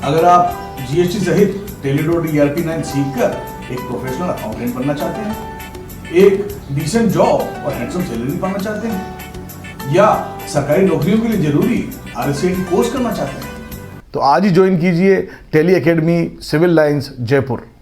अगर आप जीएसटी सहित टेलीडोर ERP9 सीखकर एक प्रोफेशनल अकाउंटेंट बनना चाहते हैं, एक डिसेंट जॉब और हैंडसम सैलरी पाना चाहते हैं, या सरकारी नौकरियों के लिए जरूरी RSAT कोर्स करना चाहते हैं, तो आज ही ज्वाइन कीजिए Tele Academy Civil Lines Jaipur.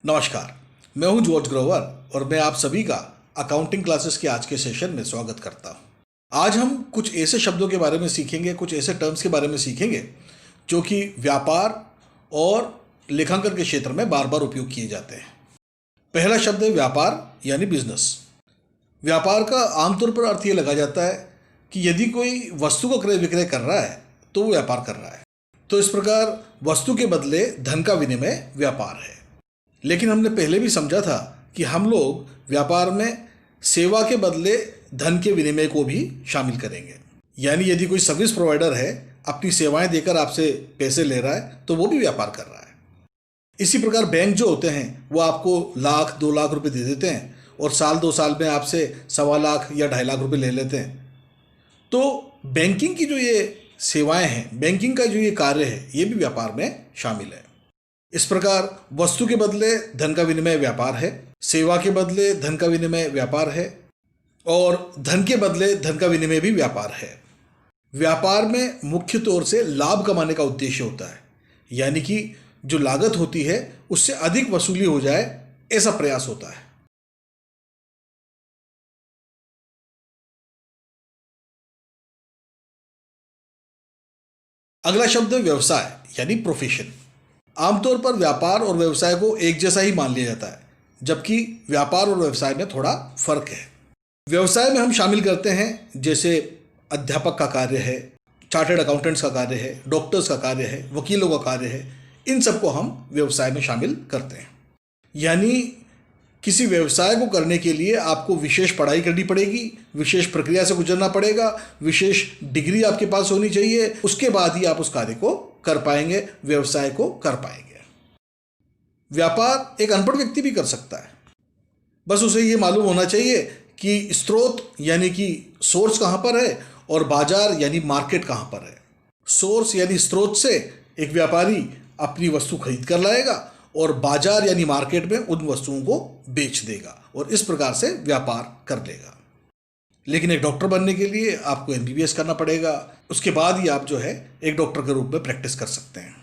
नमस्कार, मैं हूं जॉर्ज ग्रोवर और मैं आप सभी का अकाउंटिंग क्लासेस के आज के सेशन में स्वागत करता हूं। आज हम कुछ ऐसे शब्दों के बारे में सीखेंगे, कुछ ऐसे टर्म्स के बारे में सीखेंगे जो कि व्यापार और लेखांकन के क्षेत्र में बार बार उपयोग किए जाते हैं। पहला शब्द है व्यापार यानी बिजनेस। व्यापार का आमतौर पर अर्थ ये लगा जाता है कि यदि कोई वस्तु को क्रय विक्रय कर रहा है तो वो व्यापार कर रहा है। तो इस प्रकार वस्तु के बदले धन का विनिमय व्यापार है। लेकिन हमने पहले भी समझा था कि हम लोग व्यापार में सेवा के बदले धन के विनिमय को भी शामिल करेंगे। यानी यदि कोई सर्विस प्रोवाइडर है, अपनी सेवाएं देकर आपसे पैसे ले रहा है तो वो भी व्यापार कर रहा है। इसी प्रकार बैंक जो होते हैं वो आपको लाख 2 लाख रुपए दे देते हैं और साल 2 साल में आपसे 1.25 लाख या 2.5 लाख रुपए ले लेते हैं। तो बैंकिंग की जो ये सेवाएं हैं, बैंकिंग का जो ये कार्य है, ये भी व्यापार में शामिल है। इस प्रकार वस्तु के बदले धन का विनिमय व्यापार है, सेवा के बदले धन का विनिमय व्यापार है और धन के बदले धन का विनिमय भी व्यापार है। व्यापार में मुख्य तौर से लाभ कमाने का उद्देश्य होता है, यानी कि जो लागत होती है उससे अधिक वसूली हो जाए, ऐसा प्रयास होता है। अगला शब्द है व्यवसाय यानी प्रोफेशन। आमतौर पर व्यापार और व्यवसाय को एक जैसा ही मान लिया जाता है, जबकि व्यापार और व्यवसाय में थोड़ा फर्क है। व्यवसाय में हम शामिल करते हैं जैसे अध्यापक का कार्य है, चार्टर्ड अकाउंटेंट्स का कार्य है, डॉक्टर्स का कार्य है, वकीलों का कार्य है। इन सबको हम व्यवसाय में शामिल करते हैं। यानी किसी व्यवसाय को करने के लिए आपको विशेष पढ़ाई करनी पड़ेगी, विशेष प्रक्रिया से गुजरना पड़ेगा, विशेष डिग्री आपके पास होनी चाहिए। उसके बाद ही आप उस कार्य को कर पाएंगे, व्यवसाय को कर पाएंगे। व्यापार एक अनपढ़ व्यक्ति भी कर सकता है, बस उसे ये मालूम होना चाहिए कि स्रोत यानी कि सोर्स कहाँ पर है और बाजार यानी मार्केट कहाँ पर है। सोर्स यानी स्रोत से एक व्यापारी अपनी वस्तु खरीद कर लाएगा और बाजार यानी मार्केट में उन वस्तुओं को बेच देगा और इस प्रकार से व्यापार कर लेगा। लेकिन एक डॉक्टर बनने के लिए आपको MBBS करना पड़ेगा, उसके बाद ही आप जो है एक डॉक्टर के रूप में प्रैक्टिस कर सकते हैं।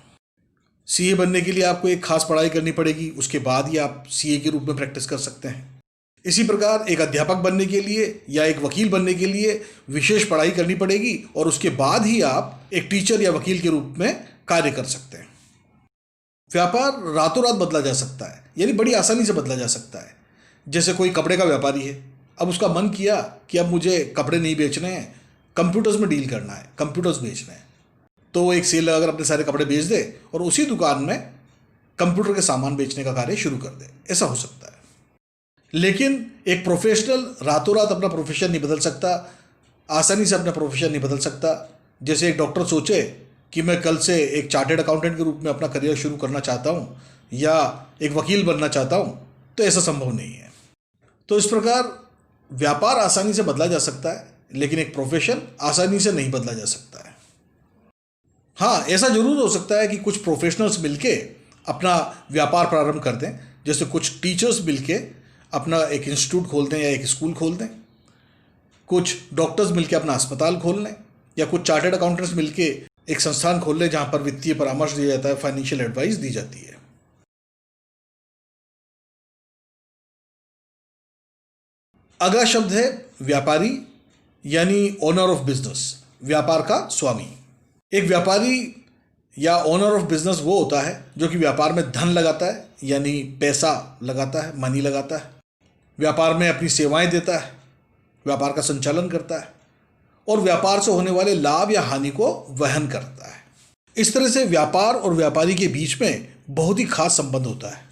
CA बनने के लिए आपको एक खास पढ़ाई करनी पड़ेगी, उसके बाद ही आप CA के रूप में प्रैक्टिस कर सकते हैं। इसी प्रकार एक अध्यापक बनने के लिए या एक वकील बनने के लिए विशेष पढ़ाई करनी पड़ेगी और उसके बाद ही आप एक टीचर या वकील के रूप में कार्य कर सकते हैं। व्यापार रातों रात बदला जा सकता है, यानी बड़ी आसानी से बदला जा सकता है। जैसे कोई कपड़े का व्यापारी है, अब उसका मन किया कि अब मुझे कपड़े नहीं बेचने हैं, कंप्यूटर्स में डील करना है, कंप्यूटर्स बेचने हैं, तो वो एक सेल लगाकर अपने सारे कपड़े बेच दे और उसी दुकान में कंप्यूटर के सामान बेचने का कार्य शुरू कर दे। ऐसा हो सकता है। लेकिन एक प्रोफेशनल रातों रात अपना प्रोफेशन नहीं बदल सकता, आसानी से अपना प्रोफेशन नहीं बदल सकता। जैसे एक डॉक्टर सोचे कि मैं कल से एक चार्टर्ड अकाउंटेंट के रूप में अपना करियर शुरू करना चाहता हूँ या एक वकील बनना चाहता हूँ, तो ऐसा संभव नहीं है। तो इस प्रकार व्यापार आसानी से बदला जा सकता है, लेकिन एक प्रोफेशन आसानी से नहीं बदला जा सकता है। हाँ, ऐसा जरूर हो सकता है कि कुछ प्रोफेशनल्स मिलके अपना व्यापार प्रारंभ कर दें। जैसे कुछ टीचर्स मिलके अपना एक इंस्टीट्यूट खोल दें या एक स्कूल खोल दें, कुछ डॉक्टर्स मिलके अपना अस्पताल खोल लें, या कुछ चार्टर्ड अकाउंटेंट्स मिलके एक संस्थान खोल लें जहां पर वित्तीय परामर्श दिया जाता है, फाइनेंशियल एडवाइस दी जाती है। अगला शब्द है व्यापारी यानी ओनर ऑफ बिजनेस, व्यापार का स्वामी। एक व्यापारी या ओनर ऑफ बिजनेस वो होता है जो कि व्यापार में धन लगाता है, यानी पैसा लगाता है, मनी लगाता है, व्यापार में अपनी सेवाएं देता है, व्यापार का संचालन करता है और व्यापार से होने वाले लाभ या हानि को वहन करता है। इस तरह से व्यापार और व्यापारी के बीच में बहुत ही खास संबंध होता है।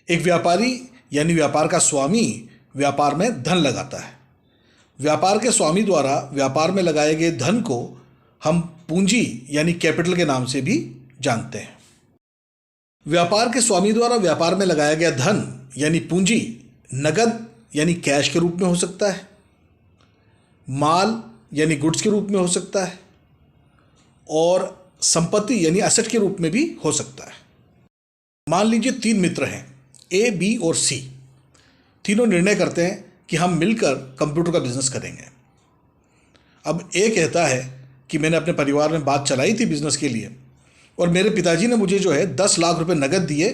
एक व्यापारी यानी व्यापार का स्वामी व्यापार में धन लगाता है। व्यापार के स्वामी द्वारा व्यापार में लगाए गए धन को हम पूंजी यानी कैपिटल के नाम से भी जानते हैं। व्यापार के स्वामी द्वारा व्यापार में लगाया गया धन यानी पूंजी नगद यानी कैश के रूप में हो सकता है, माल यानी गुड्स के रूप में हो सकता है और संपत्ति यानी एसेट के रूप में भी हो सकता है। मान लीजिए 3 मित्र हैं, ए, बी और सी। तीनों निर्णय करते हैं कि हम मिलकर कंप्यूटर का बिजनेस करेंगे। अब ए कहता है कि मैंने अपने परिवार में बात चलाई थी बिजनेस के लिए और मेरे पिताजी ने मुझे जो है 10 लाख रुपए नगद दिए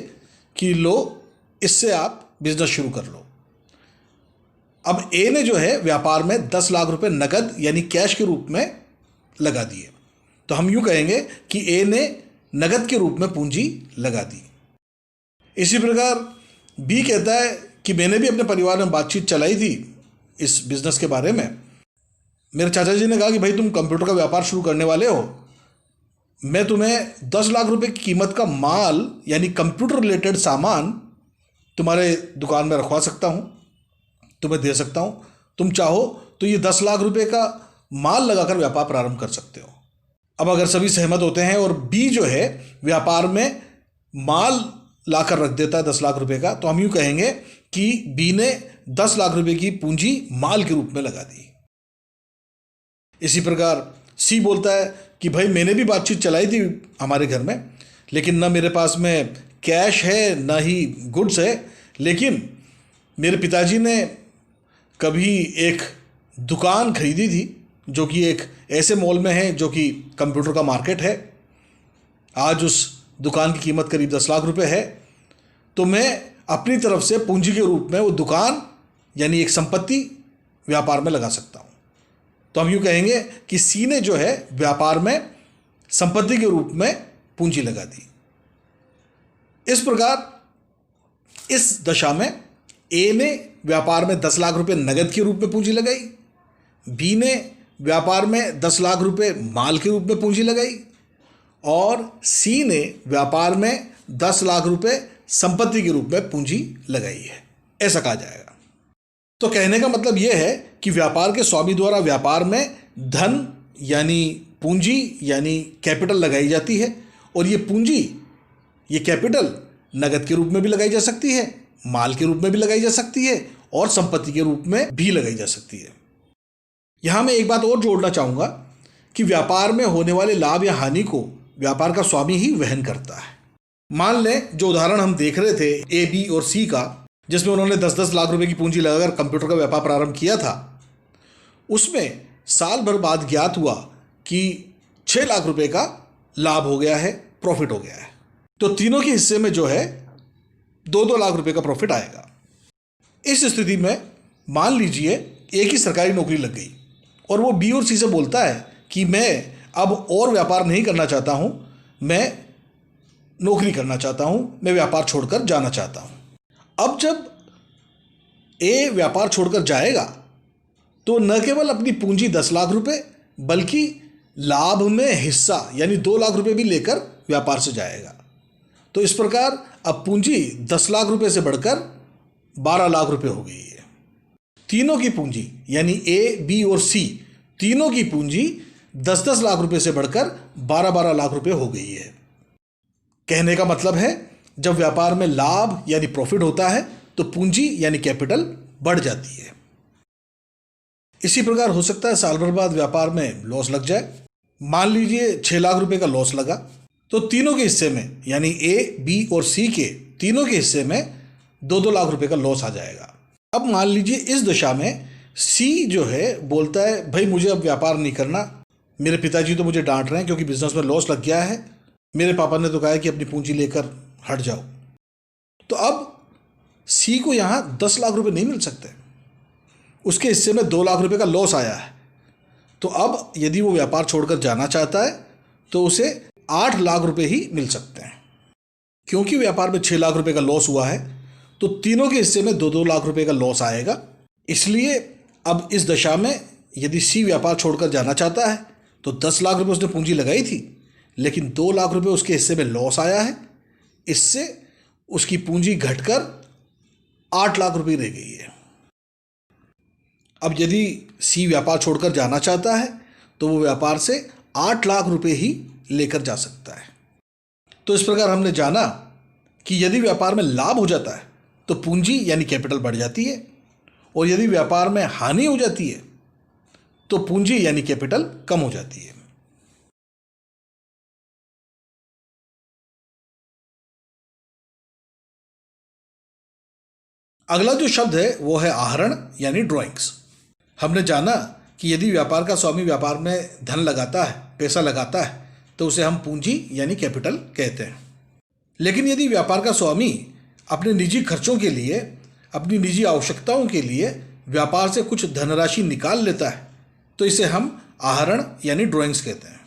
कि लो, इससे आप बिजनेस शुरू कर लो। अब ए ने जो है व्यापार में 10 लाख रुपए नगद यानी कैश के रूप में लगा दिए, तो हम यूं कहेंगे कि ए ने नगद के रूप में पूंजी लगा दी। इसी प्रकार बी कहता है कि मैंने भी अपने परिवार में बातचीत चलाई थी इस बिजनेस के बारे में। मेरे चाचा जी ने कहा कि भाई तुम कंप्यूटर का व्यापार शुरू करने वाले हो, मैं तुम्हें 10 लाख रुपए की कीमत का माल यानी कंप्यूटर रिलेटेड सामान तुम्हारे दुकान में रखवा सकता हूँ, तुम्हें दे सकता हूँ। तुम चाहो तो ये 10 लाख रुपए का माल लगाकर व्यापार प्रारंभ कर सकते हो। अब अगर सभी सहमत होते हैं और बी जो है व्यापार में माल लाकर रख देता है 10 लाख रुपए का, तो हम यूं कहेंगे कि बी ने 10 लाख रुपए की पूंजी माल के रूप में लगा दी। इसी प्रकार सी बोलता है कि भाई मैंने भी बातचीत चलाई थी हमारे घर में, लेकिन न मेरे पास में कैश है न ही गुड्स है, लेकिन मेरे पिताजी ने कभी एक दुकान खरीदी थी जो कि एक ऐसे मॉल में है जो कि कंप्यूटर का मार्केट है। आज उस दुकान की कीमत करीब 10 लाख रुपए है, तो मैं अपनी तरफ से पूंजी के रूप में वो दुकान यानी एक संपत्ति व्यापार में लगा सकता हूँ। तो हम यूँ कहेंगे कि सी ने जो है व्यापार में संपत्ति के रूप में पूंजी लगा दी। इस प्रकार इस दशा में ए ने व्यापार में 10 लाख रुपए नगद के रूप में पूंजी लगाई, बी ने व्यापार में 10 लाख रुपए माल के रूप में पूंजी लगाई और सी ने व्यापार में 10 लाख रुपए संपत्ति के रूप में पूंजी लगाई है, ऐसा कहा जाएगा। तो कहने का मतलब यह है कि व्यापार के स्वामी द्वारा व्यापार में धन यानी पूंजी यानी कैपिटल लगाई जाती है और ये पूंजी, ये कैपिटल नगद के रूप में भी लगाई जा सकती है, माल के रूप में भी लगाई जा सकती है और संपत्ति के रूप में भी लगाई जा सकती है। यहां मैं एक बात और जोड़ना चाहूंगा कि व्यापार में होने वाले लाभ या हानि को व्यापार का स्वामी ही वहन करता है। मान लें जो उदाहरण हम देख रहे थे ए, बी और सी का, जिसमें उन्होंने 10-10 लाख रुपए की पूंजी लगाकर कंप्यूटर का व्यापार प्रारंभ किया था, उसमें साल भर बाद ज्ञात हुआ कि 6 लाख रुपए का लाभ हो गया है, प्रॉफिट हो गया है। तो तीनों के हिस्से में जो है 2-2 लाख रुपए का प्रॉफिट आएगा। इस स्थिति में मान लीजिए एक ही सरकारी नौकरी लग गई और वो बी और सी से बोलता है कि मैं अब और व्यापार नहीं करना चाहता हूं, मैं नौकरी करना चाहता हूं, मैं व्यापार छोड़कर जाना चाहता हूं। अब जब ए व्यापार छोड़कर जाएगा तो न केवल अपनी पूंजी 10 लाख रुपए बल्कि लाभ में हिस्सा यानी 2 लाख रुपए भी लेकर व्यापार से जाएगा। तो इस प्रकार अब पूंजी 10 लाख रुपए से बढ़कर 12 लाख रुपए हो गई है। तीनों की पूंजी यानी ए, बी और सी तीनों की पूंजी 10-10 लाख रुपए से बढ़कर 12-12 लाख रुपए हो गई है। कहने का मतलब है जब व्यापार में लाभ यानी प्रॉफिट होता है तो पूंजी यानी कैपिटल बढ़ जाती है। इसी प्रकार हो सकता है साल भर बाद व्यापार में लॉस लग जाए। मान लीजिए 6 लाख रुपए का लॉस लगा, तो तीनों के हिस्से में यानी ए, बी और सी के तीनों के हिस्से में 2-2 लाख रुपए का लॉस आ जाएगा। अब मान लीजिए इस दशा में सी जो है बोलता है भाई मुझे अब व्यापार नहीं करना, मेरे पिताजी तो मुझे डांट रहे हैं क्योंकि बिजनेस में लॉस लग गया है, मेरे पापा ने तो कहा है कि अपनी पूंजी लेकर हट जाओ। तो अब सी को यहाँ 10 लाख रुपए नहीं मिल सकते, उसके हिस्से में 2 लाख रुपए का लॉस आया है। तो अब यदि वो व्यापार छोड़कर जाना चाहता है तो उसे 8 लाख रुपए ही मिल सकते हैं। क्योंकि व्यापार में 6 लाख रुपए का लॉस हुआ है तो तीनों के हिस्से में 2-2 लाख रुपए का लॉस आएगा। इसलिए अब इस दशा में यदि सी व्यापार छोड़कर जाना चाहता है तो 10 लाख रुपए उसने पूंजी लगाई थी, लेकिन 2 लाख रुपए उसके हिस्से में लॉस आया है। इससे उसकी पूंजी घटकर 8 लाख रुपए रह गई है। अब यदि सी व्यापार छोड़कर जाना चाहता है तो वो व्यापार से 8 लाख रुपए ही लेकर जा सकता है। तो इस प्रकार हमने जाना कि यदि व्यापार में लाभ हो जाता है तो पूंजी यानी कैपिटल बढ़ जाती है, और यदि व्यापार में हानि हो जाती है तो पूंजी यानी कैपिटल कम हो जाती है। अगला जो शब्द है वो है आहरण यानी ड्राइंग्स। हमने जाना कि यदि व्यापार का स्वामी व्यापार में धन लगाता है, पैसा लगाता है, तो उसे हम पूंजी यानी कैपिटल कहते हैं। लेकिन यदि व्यापार का स्वामी अपने निजी खर्चों के लिए, अपनी निजी आवश्यकताओं के लिए व्यापार से कुछ धनराशि निकाल लेता है तो इसे हम आहरण यानी ड्राइंग्स कहते हैं।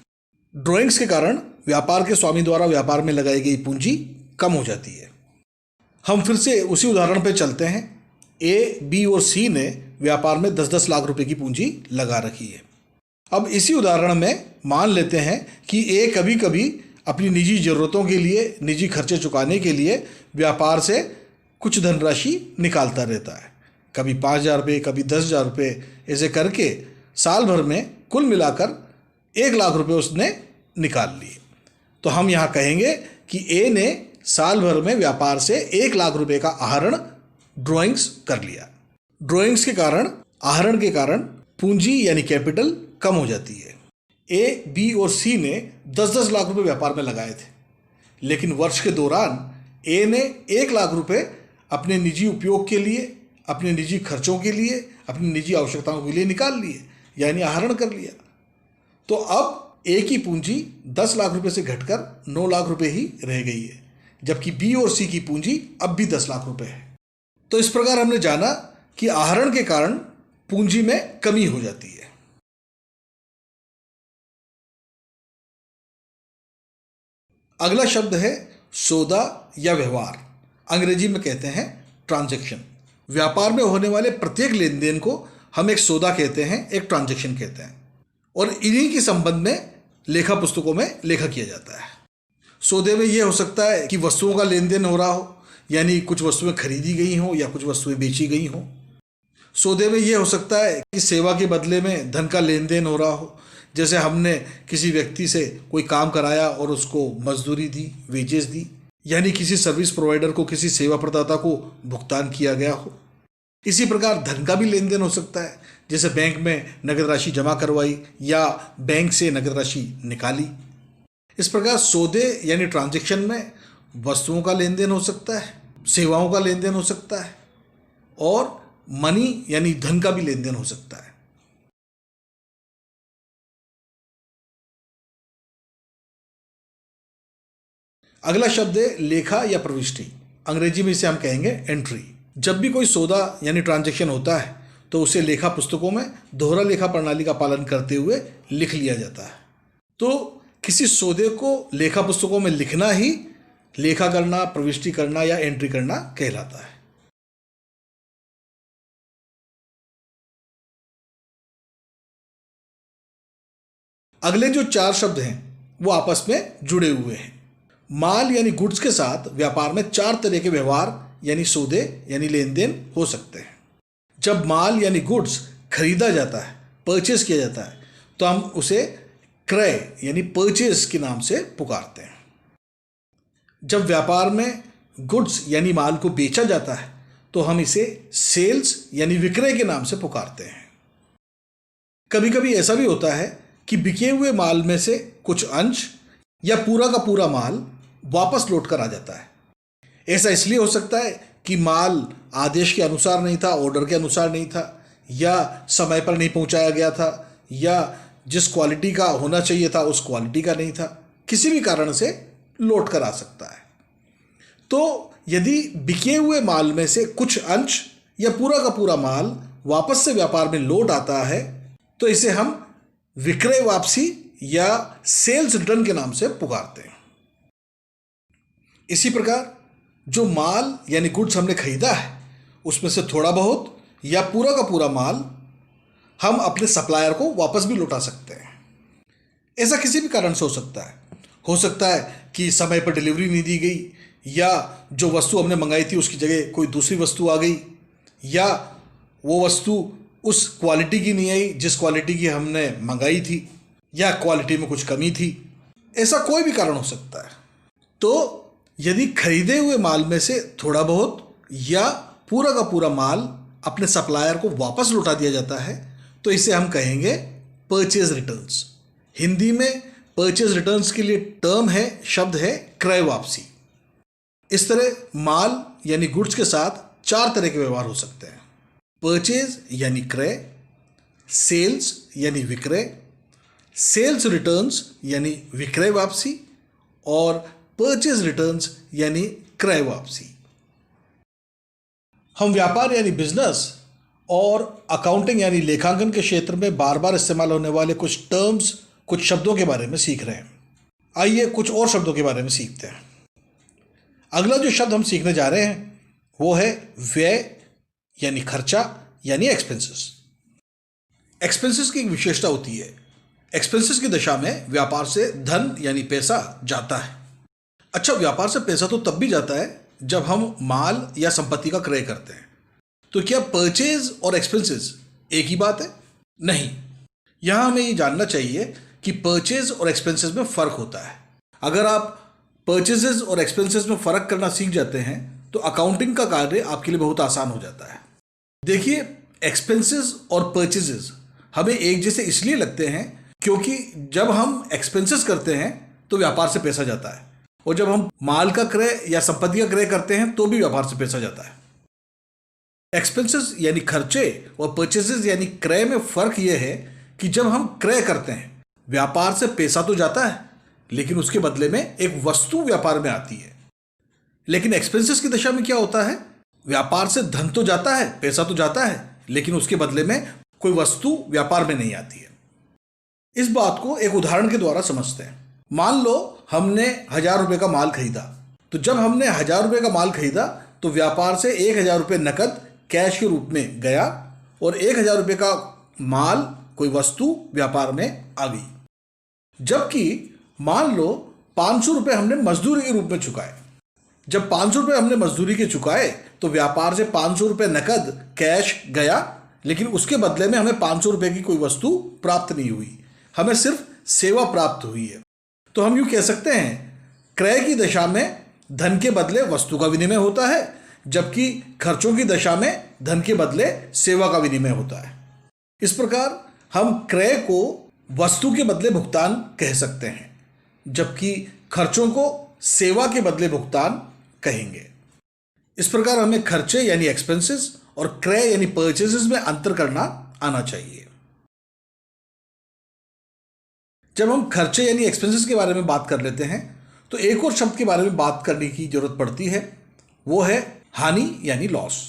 ड्राइंग्स के कारण व्यापार के स्वामी द्वारा व्यापार में लगाई गई पूंजी कम हो जाती है। हम फिर से उसी उदाहरण पर चलते हैं। ए, बी और सी ने व्यापार में 10-10 लाख रुपए की पूंजी लगा रखी है। अब इसी उदाहरण में मान लेते हैं कि ए कभी कभी अपनी निजी ज़रूरतों के लिए, निजी खर्चे चुकाने के लिए व्यापार से कुछ धनराशि निकालता रहता है। कभी 5,000 रुपये, कभी 10,000 रुपये, ऐसे करके साल भर में कुल मिलाकर 1 लाख रुपये उसने निकाल लिए। तो हम यहाँ कहेंगे कि ए ने साल भर में व्यापार से 1 लाख रुपये का आहरण ड्राइंग्स कर लिया। ड्राइंग्स के कारण, आहरण के कारण पूंजी यानी कैपिटल कम हो जाती है। ए, बी और सी ने 10-10 लाख रुपए व्यापार में लगाए थे, लेकिन वर्ष के दौरान ए ने 1 लाख रुपए अपने निजी उपयोग के लिए, अपने निजी खर्चों के लिए, अपनी निजी आवश्यकताओं के लिए निकाल लिए, यानी आहरण कर लिया। तो अब ए की पूंजी 10 लाख रुपए से घटकर 9 लाख रुपए ही रह गई है, जबकि बी और सी की पूंजी अब भी 10 लाख रुपए है। तो इस प्रकार हमने जाना कि आहरण के कारण पूंजी में कमी हो जाती है। अगला शब्द है सौदा या व्यवहार। अंग्रेजी में कहते हैं ट्रांजैक्शन। व्यापार में होने वाले प्रत्येक लेन देन को हम एक सौदा कहते हैं, एक ट्रांजैक्शन कहते हैं, और इन्हीं के संबंध में लेखा पुस्तकों में लेखा किया जाता है। सौदे में यह हो सकता है कि वस्तुओं का लेन देन हो रहा हो, यानी कुछ वस्तुएं खरीदी गई हों या कुछ वस्तुएं बेची गई हों। सौदे में यह हो सकता है कि सेवा के बदले में धन का लेन देन हो रहा हो, जैसे हमने किसी व्यक्ति से कोई काम कराया और उसको मजदूरी दी, वेजेस दी, यानी किसी सर्विस प्रोवाइडर को, किसी सेवा प्रदाता को भुगतान किया गया हो। इसी प्रकार धन का भी लेन देन हो सकता है, जैसे बैंक में नगद राशि जमा करवाई या बैंक से नगद राशि निकाली। इस प्रकार सौदे यानी ट्रांजैक्शन में वस्तुओं का लेन देन हो सकता है, सेवाओं का लेन देन हो सकता है, और मनी यानी धन का भी लेन देन हो सकता है। अगला शब्द है लेखा या प्रविष्टि। अंग्रेजी में इसे हम कहेंगे एंट्री। जब भी कोई सौदा यानी ट्रांजैक्शन होता है तो उसे लेखा पुस्तकों में दोहरा लेखा प्रणाली का पालन करते हुए लिख लिया जाता है। तो किसी सौदे को लेखा पुस्तकों में लिखना ही लेखा करना, प्रविष्टि करना या एंट्री करना कहलाता है। अगले जो 4 शब्द हैं वो आपस में जुड़े हुए हैं। माल यानी गुड्स के साथ व्यापार में 4 तरह के व्यवहार यानी सौदे यानी लेन देन हो सकते हैं। जब माल यानी गुड्स खरीदा जाता है, परचेस किया जाता है, तो हम उसे क्रय यानी परचेस के नाम से पुकारते हैं। जब व्यापार में गुड्स यानी माल को बेचा जाता है तो हम इसे सेल्स यानी विक्रय के नाम से पुकारते हैं। कभी कभी ऐसा भी होता है कि बिके हुए माल में से कुछ अंश या पूरा का पूरा माल वापस लौट कर आ जाता है। ऐसा इसलिए हो सकता है कि माल आदेश के अनुसार नहीं था, ऑर्डर के अनुसार नहीं था, या समय पर नहीं पहुंचाया गया था, या जिस क्वालिटी का होना चाहिए था उस क्वालिटी का नहीं था। किसी भी कारण से लौट कर आ सकता है। तो यदि बिके हुए माल में से कुछ अंश या पूरा का पूरा माल वापस से व्यापार में लौट आता है तो इसे हम विक्रय वापसी या सेल्स रिटर्न के नाम से पुकारते हैं। इसी प्रकार जो माल यानी गुड्स हमने खरीदा है उसमें से थोड़ा बहुत या पूरा का पूरा माल हम अपने सप्लायर को वापस भी लौटा सकते हैं। ऐसा किसी भी कारण से हो सकता है। हो सकता है कि समय पर डिलीवरी नहीं दी गई, या जो वस्तु हमने मंगाई थी उसकी जगह कोई दूसरी वस्तु आ गई, या वो वस्तु उस क्वालिटी की नहीं आई जिस क्वालिटी की हमने मंगाई थी, या क्वालिटी में कुछ कमी थी। ऐसा कोई भी कारण हो सकता है। तो यदि खरीदे हुए माल में से थोड़ा बहुत या पूरा का पूरा माल अपने सप्लायर को वापस लौटा दिया जाता है तो इसे हम कहेंगे परचेज रिटर्न्स। हिंदी में परचेज रिटर्न्स के लिए टर्म है, शब्द है क्रय वापसी। इस तरह माल यानी गुड्स के साथ 4 तरह के व्यवहार हो सकते हैं। परचेज यानी क्रय, सेल्स यानी विक्रय, सेल्स रिटर्न्स यानी विक्रय वापसी, और परचेज रिटर्न्स यानी क्रय वापसी। हम व्यापार यानी बिजनेस और अकाउंटिंग यानी लेखांकन के क्षेत्र में बार बार इस्तेमाल होने वाले कुछ टर्म्स, कुछ शब्दों के बारे में सीख रहे हैं। आइए कुछ और शब्दों के बारे में सीखते हैं। अगला जो शब्द हम सीखने जा रहे हैं वो है व्यय यानी खर्चा यानी एक्सपेंसेस। एक्सपेंसेस की एक विशेषता होती है, एक्सपेंसेस की दशा में व्यापार से धन यानी पैसा जाता है। अच्छा, व्यापार से पैसा तो तब भी जाता है जब हम माल या संपत्ति का क्रय करते हैं। तो क्या परचेज और एक्सपेंसेस एक ही बात है? नहीं। यहां हमें ये जानना चाहिए कि परचेज और एक्सपेंसेस में फर्क होता है। अगर आप परचेजेस और एक्सपेंसेस में फर्क करना सीख जाते हैं तो अकाउंटिंग का कार्य आपके लिए बहुत आसान हो जाता है। देखिए, एक्सपेंसेस और परचेजेस हमें एक जैसे इसलिए लगते हैं क्योंकि जब हम एक्सपेंसेस करते हैं तो व्यापार से पैसा जाता है, और जब हम माल का क्रय या संपत्ति का क्रय करते हैं तो भी व्यापार से पैसा जाता है। एक्सपेंसेस यानी खर्चे और परचेजेस यानी क्रय में फर्क यह है कि जब हम क्रय करते हैं व्यापार से पैसा तो जाता है लेकिन उसके बदले में एक वस्तु व्यापार में आती है। लेकिन एक्सपेंसेस की दशा में क्या होता है? व्यापार से धन तो जाता है, पैसा तो जाता है, लेकिन उसके बदले में कोई वस्तु व्यापार में नहीं आती है। इस बात को एक उदाहरण के द्वारा समझते हैं। मान लो हमने 1000 रुपये का माल खरीदा। तो जब हमने 1000 रुपये का माल खरीदा तो व्यापार से 1000 रुपये नकद कैश के रूप में गया और 1000 रुपये का माल, कोई वस्तु व्यापार में आ गई। जबकि मान लो 500 रुपये हमने मजदूरी के रूप में चुकाए। जब 500 रुपये हमने मजदूरी के चुकाए तो व्यापार से 500 रुपये नकद कैश गया, लेकिन उसके बदले में हमें 500 रुपये की कोई वस्तु प्राप्त नहीं हुई, हमें सिर्फ सेवा प्राप्त हुई है। तो हम यूँ कह सकते हैं क्रय की दशा में धन के बदले वस्तु का विनिमय होता है, जबकि खर्चों की दशा में धन के बदले सेवा का विनिमय होता है। इस प्रकार हम क्रय को वस्तु के बदले भुगतान कह सकते हैं, जबकि खर्चों को सेवा के बदले भुगतान कहेंगे। इस प्रकार हमें खर्चे यानी एक्सपेंसेस और क्रय यानी परचेजेस में अंतर करना आना चाहिए। जब हम खर्चे यानी एक्सपेंसेस के बारे में बात कर लेते हैं तो एक और शब्द के बारे में बात करने की जरूरत पड़ती है, वो है हानि यानी लॉस।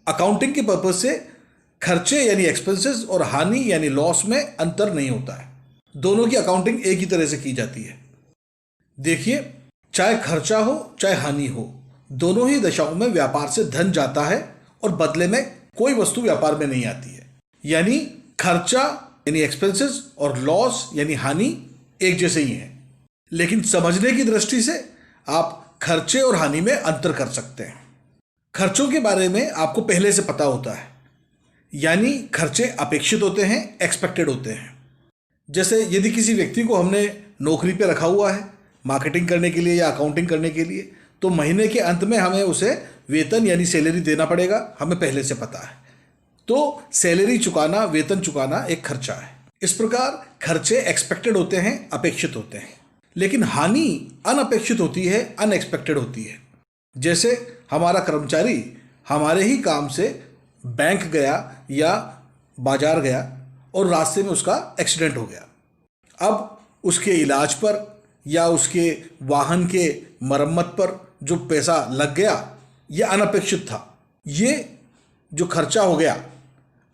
अकाउंटिंग के पर्पज से खर्चे यानी एक्सपेंसेस और हानि यानी लॉस में अंतर नहीं होता है, दोनों की अकाउंटिंग एक ही तरह से की जाती है। देखिए, चाहे खर्चा हो चाहे हानि हो, दोनों ही दशाओं में व्यापार से धन जाता है और बदले में कोई वस्तु व्यापार में नहीं आती है। यानी खर्चा यानी एक्सपेंसेस और लॉस यानी हानि एक जैसे ही हैं, लेकिन समझने की दृष्टि से आप खर्चे और हानि में अंतर कर सकते हैं। खर्चों के बारे में आपको पहले से पता होता है, यानी खर्चे अपेक्षित होते हैं, एक्सपेक्टेड होते हैं। जैसे यदि किसी व्यक्ति को हमने नौकरी पे रखा हुआ है मार्केटिंग करने के लिए या अकाउंटिंग करने के लिए, तो महीने के अंत में हमें उसे वेतन यानी सैलरी देना पड़ेगा, हमें पहले से पता है। तो सैलरी चुकाना, वेतन चुकाना एक खर्चा है। इस प्रकार खर्चे एक्सपेक्टेड होते हैं, अपेक्षित होते हैं, लेकिन हानि अनअपेक्षित होती है, अनएक्सपेक्टेड होती है। जैसे हमारा कर्मचारी हमारे ही काम से बैंक गया या बाजार गया और रास्ते में उसका एक्सीडेंट हो गया। अब उसके इलाज पर या उसके वाहन के मरम्मत पर जो पैसा लग गया ये अनपेक्षित था, ये जो खर्चा हो गया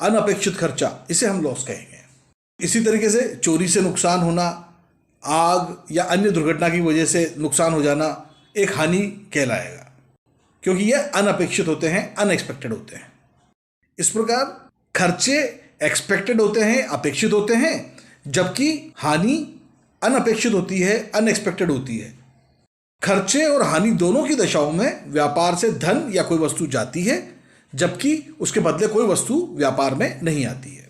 अनपेक्षित खर्चा, इसे हम लॉस कहेंगे। इसी तरीके से चोरी से नुकसान होना, आग या अन्य दुर्घटना की वजह से नुकसान हो जाना एक हानि कहलाएगा, क्योंकि ये अनपेक्षित होते हैं, अनएक्सपेक्टेड होते हैं। इस प्रकार खर्चे एक्सपेक्टेड होते हैं, अपेक्षित होते हैं, जबकि हानि अनपेक्षित होती है, अनएक्सपेक्टेड होती है। खर्चे और हानि दोनों की दशाओं में व्यापार से धन या कोई वस्तु जाती है, जबकि उसके बदले कोई वस्तु व्यापार में नहीं आती है।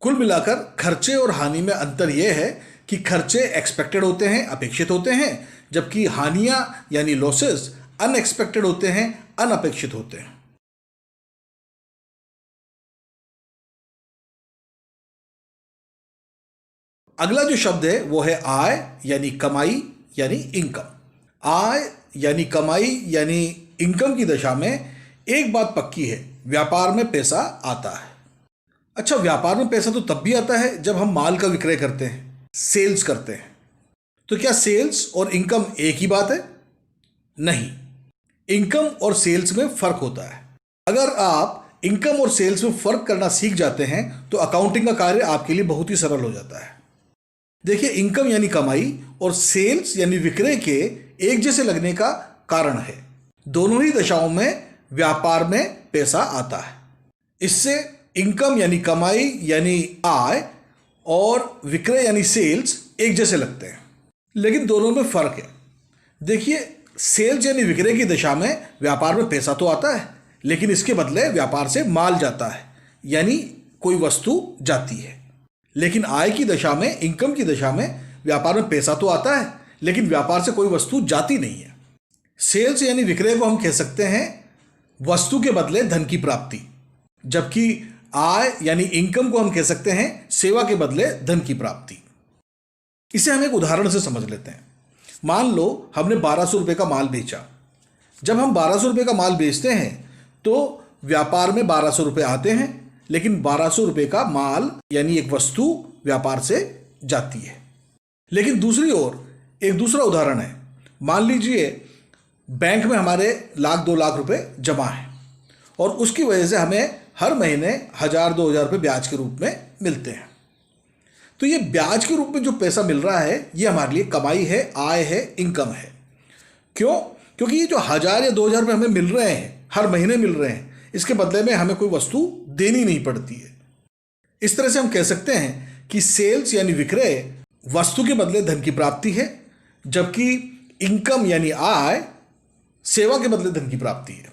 कुल मिलाकर खर्चे और हानि में अंतर यह है कि खर्चे एक्सपेक्टेड होते हैं, अपेक्षित होते हैं, जबकि हानियां यानी लॉसेस अनएक्सपेक्टेड होते हैं, अनपेक्षित होते हैं। अगला जो शब्द है वो है आय यानी कमाई यानी इनकम। आय यानी कमाई यानी इनकम की दशा में एक बात पक्की है, व्यापार में पैसा आता है। अच्छा, व्यापार में पैसा तो तब भी आता है जब हम माल का विक्रय करते हैं, सेल्स करते हैं। तो क्या सेल्स और इनकम एक ही बात है? नहीं, इनकम और सेल्स में फर्क होता है। अगर आप इनकम और सेल्स में फर्क करना सीख जाते हैं तो अकाउंटिंग का कार्य आपके लिए बहुत ही सरल हो जाता है। देखिए, इनकम यानी कमाई और सेल्स यानी विक्रय के एक जैसे लगने का कारण है, दोनों ही दशाओं में व्यापार में पैसा आता है। इससे इनकम यानी कमाई यानी आय और विक्रय यानी सेल्स एक जैसे लगते हैं, लेकिन दोनों में फर्क है। देखिए, सेल्स यानी विक्रय की दशा में व्यापार में पैसा तो आता है, लेकिन इसके बदले व्यापार से माल जाता है, यानी कोई वस्तु जाती है। लेकिन आय की दशा में, इनकम की दशा में व्यापार में पैसा तो आता है, लेकिन व्यापार से कोई वस्तु जाती नहीं है। सेल्स यानी विक्रय को हम कह सकते हैं वस्तु के बदले धन की प्राप्ति, जबकि आय यानी इनकम को हम कह सकते हैं सेवा के बदले धन की प्राप्ति। इसे हम एक उदाहरण से समझ लेते हैं। मान लो हमने 1200 रुपये का माल बेचा। जब हम 1200 रुपये का माल बेचते हैं तो व्यापार में 1200 रुपये आते हैं, लेकिन 1200 रुपये का माल यानी एक वस्तु व्यापार से जाती है। लेकिन दूसरी ओर एक दूसरा उदाहरण है। मान लीजिए बैंक में हमारे 1,00,000-2 लाख रुपए जमा है और उसकी वजह से हमें हर महीने 1,000-2,000 रुपये ब्याज के रूप में मिलते हैं। तो ये ब्याज के रूप में जो पैसा मिल रहा है ये हमारे लिए कमाई है, आय है, इनकम है। क्यों? क्योंकि ये जो 1,000 या 2,000 रुपये हमें मिल रहे हैं, हर महीने मिल रहे हैं, इसके बदले में हमें कोई वस्तु देनी नहीं पड़ती है। इस तरह से हम कह सकते हैं कि सेल्स यानी विक्रय वस्तु के बदले धन की प्राप्ति है, जबकि इनकम यानी आय सेवा के बदले धन की प्राप्ति है।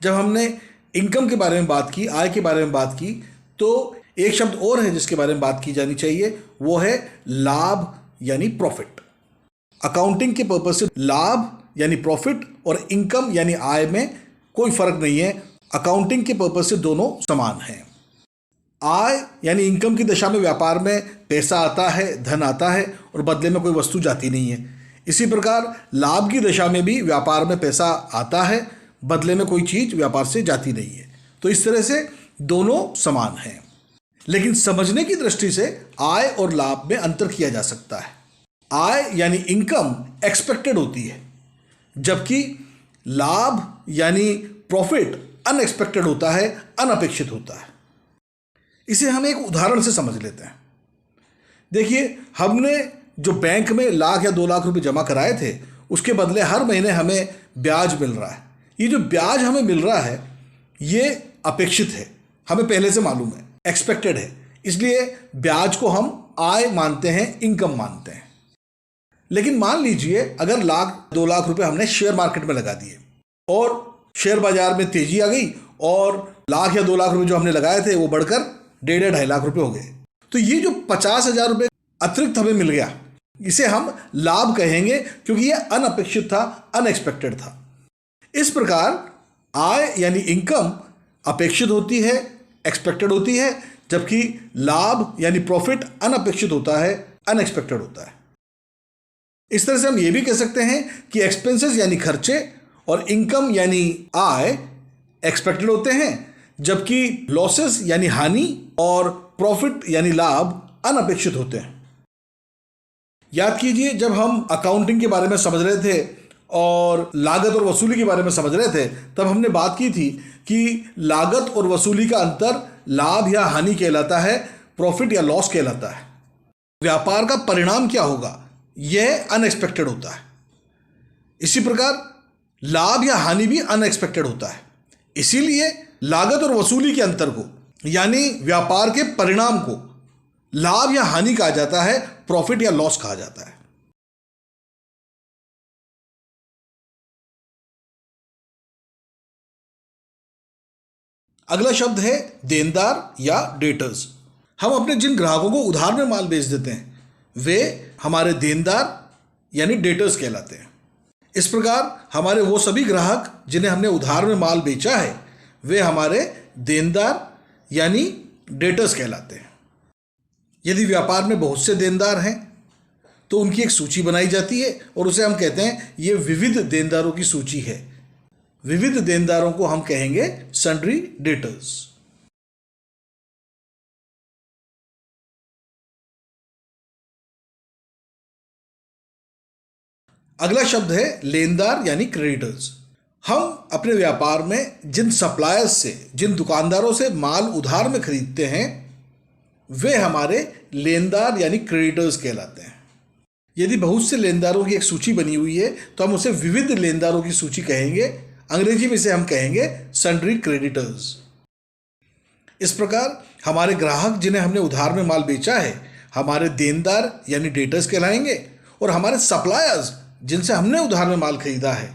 जब हमने इनकम के बारे में बात की, आय के बारे में बात की, तो एक शब्द और है जिसके बारे में बात की जानी चाहिए, वो है लाभ यानी प्रॉफिट। अकाउंटिंग के पर्पज से लाभ यानी प्रॉफिट और इनकम यानी आय में कोई फर्क नहीं है। अकाउंटिंग के पर्पज से दोनों समान हैं। आय यानी इनकम की दशा में व्यापार में पैसा आता है, धन आता है और बदले में कोई वस्तु जाती नहीं है। इसी प्रकार लाभ की दशा में भी व्यापार में पैसा आता है, बदले में कोई चीज़ व्यापार से जाती नहीं है। तो इस तरह से दोनों समान हैं, लेकिन समझने की दृष्टि से आय और लाभ में अंतर किया जा सकता है। आय यानी इनकम एक्सपेक्टेड होती है, जबकि लाभ यानी प्रॉफिट अनएक्सपेक्टेड होता है, अनपेक्षित होता है। इसे हम एक उदाहरण से समझ लेते हैं। देखिए, हमने जो बैंक में 1,00,000 या 2 लाख रुपए जमा कराए थे, उसके बदले हर महीने हमें ब्याज मिल रहा है। ये जो ब्याज हमें मिल रहा है ये अपेक्षित है, हमें पहले से मालूम है, एक्सपेक्टेड है, इसलिए ब्याज को हम आय मानते हैं, इनकम मानते हैं। लेकिन मान लीजिए अगर 1,00,000-2 लाख रुपए हमने शेयर मार्केट में लगा दिए और शेयर बाजार में तेजी आ गई और 1,00,000 या 2 लाख रुपए जो हमने लगाए थे वो बढ़कर 1.5-2.5 लाख रुपए हो गए। तो ये जो 50,000 रुपये अतिरिक्त हमें मिल गया, इसे हम लाभ कहेंगे, क्योंकि ये अनपेक्षित था, अनएक्सपेक्टेड था। इस प्रकार आय यानी इनकम अपेक्षित होती है, एक्सपेक्टेड होती है, जबकि लाभ यानी प्रॉफिट अनपेक्षित होता है, अनएक्सपेक्टेड होता है। इस तरह से हम ये भी कह सकते हैं कि एक्सपेंसेस यानी खर्चे और इनकम यानी आय एक्सपेक्टेड होते हैं, जबकि लॉसेस यानी हानि और प्रॉफिट यानी लाभ अनपेक्षित होते हैं। याद कीजिए, जब हम अकाउंटिंग के बारे में समझ रहे थे और लागत और वसूली के बारे में समझ रहे थे, तब हमने बात की थी कि लागत और वसूली का अंतर लाभ या हानि कहलाता है, प्रॉफिट या लॉस कहलाता है। व्यापार का परिणाम क्या होगा, यह अनएक्सपेक्टेड होता है। इसी प्रकार लाभ या हानि भी अनएक्सपेक्टेड होता है। इसीलिए लागत और वसूली के अंतर को, यानी व्यापार के परिणाम को, लाभ या हानि कहा जाता है, प्रॉफिट या लॉस कहा जाता है। अगला शब्द है देनदार या डेटर्स। हम अपने जिन ग्राहकों को उधार में माल बेच देते हैं वे हमारे देनदार यानी डेटर्स कहलाते हैं। इस प्रकार हमारे वो सभी ग्राहक जिन्हें हमने उधार में माल बेचा है वे हमारे देनदार यानी डेटर्स कहलाते हैं। यदि व्यापार में बहुत से देनदार हैं तो उनकी एक सूची बनाई जाती है और उसे हम कहते हैं ये विविध देनदारों की सूची है। विविध देनदारों को हम कहेंगे सन्ड्री डेटर्स। अगला शब्द है लेनदार यानी क्रेडिटर्स। हम अपने व्यापार में जिन सप्लायर्स से, जिन दुकानदारों से माल उधार में खरीदते हैं वे हमारे लेनदार यानी क्रेडिटर्स कहलाते हैं। यदि बहुत से लेनदारों की एक सूची बनी हुई है तो हम उसे विविध लेनदारों की सूची कहेंगे। अंग्रेजी में इसे हम कहेंगे सन्ड्री क्रेडिटर्स। इस प्रकार हमारे ग्राहक जिन्हें हमने उधार में माल बेचा है हमारे देनदार यानी डेटर्स कहलाएंगे और हमारे सप्लायर्स जिनसे हमने उधार में माल खरीदा है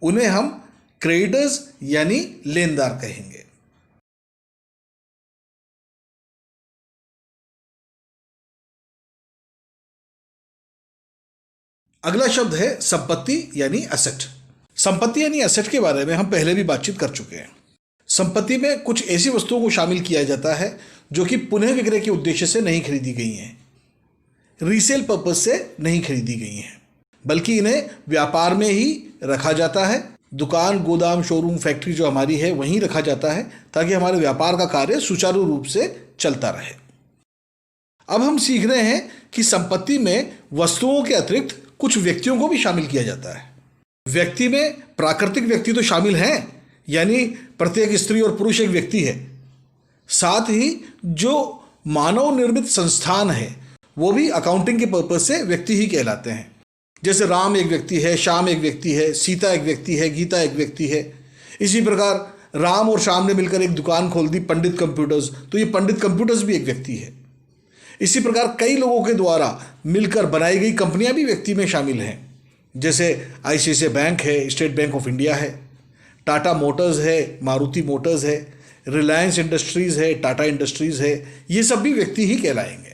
उन्हें हम क्रेडिटर्स यानी लेनदार कहेंगे। अगला शब्द है संपत्ति यानी एसेट। संपत्ति यानी एसेट के बारे में हम पहले भी बातचीत कर चुके हैं। संपत्ति में कुछ ऐसी वस्तुओं को शामिल किया जाता है जो कि पुनः विक्रय के उद्देश्य से नहीं खरीदी गई हैं, रीसेल पर्पज से नहीं खरीदी गई हैं, बल्कि इन्हें व्यापार में ही रखा जाता है। दुकान, गोदाम, शोरूम, फैक्ट्री जो हमारी है वहीं रखा जाता है ताकि हमारे व्यापार का कार्य सुचारू रूप से चलता रहे। अब हम सीख रहे हैं कि संपत्ति में वस्तुओं के अतिरिक्त कुछ व्यक्तियों को भी शामिल किया जाता है। व्यक्ति में प्राकृतिक व्यक्ति तो शामिल हैं, यानी प्रत्येक स्त्री और पुरुष एक व्यक्ति है। साथ ही जो मानव निर्मित संस्थान है वो भी अकाउंटिंग के पर्पज से व्यक्ति ही कहलाते हैं। जैसे राम एक व्यक्ति है, श्याम एक व्यक्ति है, सीता एक व्यक्ति है, गीता एक व्यक्ति है। इसी प्रकार राम और श्याम ने मिलकर एक दुकान खोल दी, पंडित कंप्यूटर्स, तो ये पंडित कंप्यूटर्स भी एक व्यक्ति है। इसी प्रकार कई लोगों के द्वारा मिलकर बनाई गई कंपनियां भी व्यक्ति में शामिल हैं। जैसे आईसीआईसीआई बैंक है, स्टेट बैंक ऑफ इंडिया है, टाटा मोटर्स है, मारुति मोटर्स है, रिलायंस इंडस्ट्रीज है, टाटा इंडस्ट्रीज है। ये सब भी व्यक्ति ही कहलाएंगे।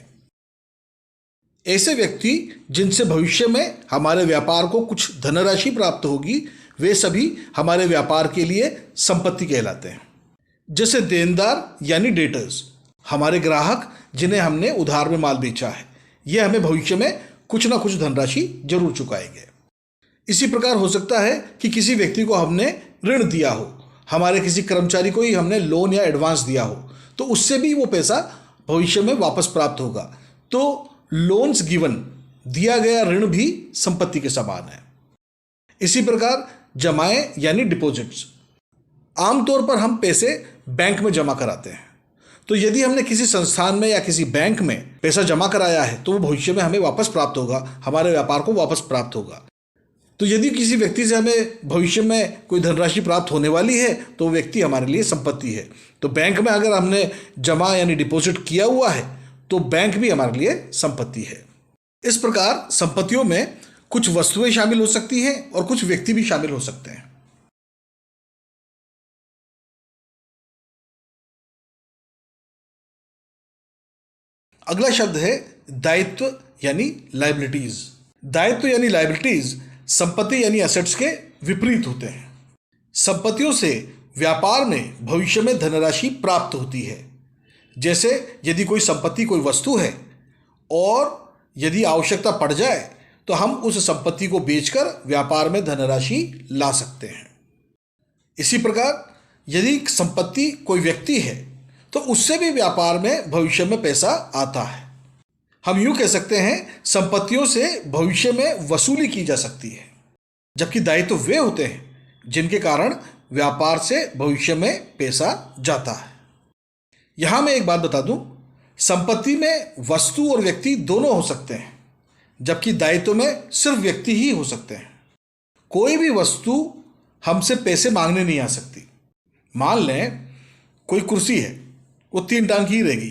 ऐसे व्यक्ति जिनसे भविष्य में हमारे व्यापार को कुछ धनराशि प्राप्त होगी वे सभी हमारे व्यापार के लिए संपत्ति कहलाते हैं। जैसे देनदार यानी डेटर्स, हमारे ग्राहक जिन्हें हमने उधार में माल बेचा है, ये हमें भविष्य में कुछ ना कुछ धनराशि जरूर चुकाएंगे। इसी प्रकार हो सकता है कि किसी व्यक्ति को हमने ऋण दिया हो, हमारे किसी कर्मचारी को ही हमने लोन या एडवांस दिया हो, तो उससे भी वो पैसा भविष्य में वापस प्राप्त होगा। तो लोन्स गिवन, दिया गया ऋण भी संपत्ति के समान है। इसी प्रकार जमाएं यानी डिपॉजिट्स। आमतौर पर हम पैसे बैंक में जमा कराते हैं, तो यदि हमने किसी संस्थान में या किसी बैंक में पैसा जमा कराया है तो वो भविष्य में हमें वापस प्राप्त होगा, हमारे व्यापार को वापस प्राप्त होगा। तो यदि किसी व्यक्ति से हमें भविष्य में कोई धनराशि प्राप्त होने वाली है तो वो व्यक्ति हमारे लिए संपत्ति है। तो बैंक में अगर हमने जमा यानी डिपॉजिट किया हुआ है तो बैंक भी हमारे लिए संपत्ति है। इस प्रकार संपत्तियों में कुछ वस्तुएं शामिल हो सकती हैं और कुछ व्यक्ति भी शामिल हो सकते हैं। अगला शब्द है दायित्व यानी लायबिलिटीज। दायित्व यानी लायबिलिटीज संपत्ति यानी एसेट्स के विपरीत होते हैं। संपत्तियों से व्यापार में भविष्य में धनराशि प्राप्त होती है। जैसे यदि कोई संपत्ति, कोई वस्तु है और यदि आवश्यकता पड़ जाए तो हम उस संपत्ति को बेचकर व्यापार में धनराशि ला सकते हैं। इसी प्रकार यदि संपत्ति कोई व्यक्ति है तो उससे भी व्यापार में भविष्य में पैसा आता है। हम यूं कह सकते हैं संपत्तियों से भविष्य में वसूली की जा सकती है, जबकि दायित्व वे होते हैं जिनके कारण व्यापार से भविष्य में पैसा जाता है। यहां मैं एक बात बता दूं, संपत्ति में वस्तु और व्यक्ति दोनों हो सकते हैं, जबकि दायित्व में सिर्फ व्यक्ति ही हो सकते हैं। कोई भी वस्तु हमसे पैसे मांगने नहीं आ सकती। मान लें कोई कुर्सी है, वो 3 टांग की ही रहेगी,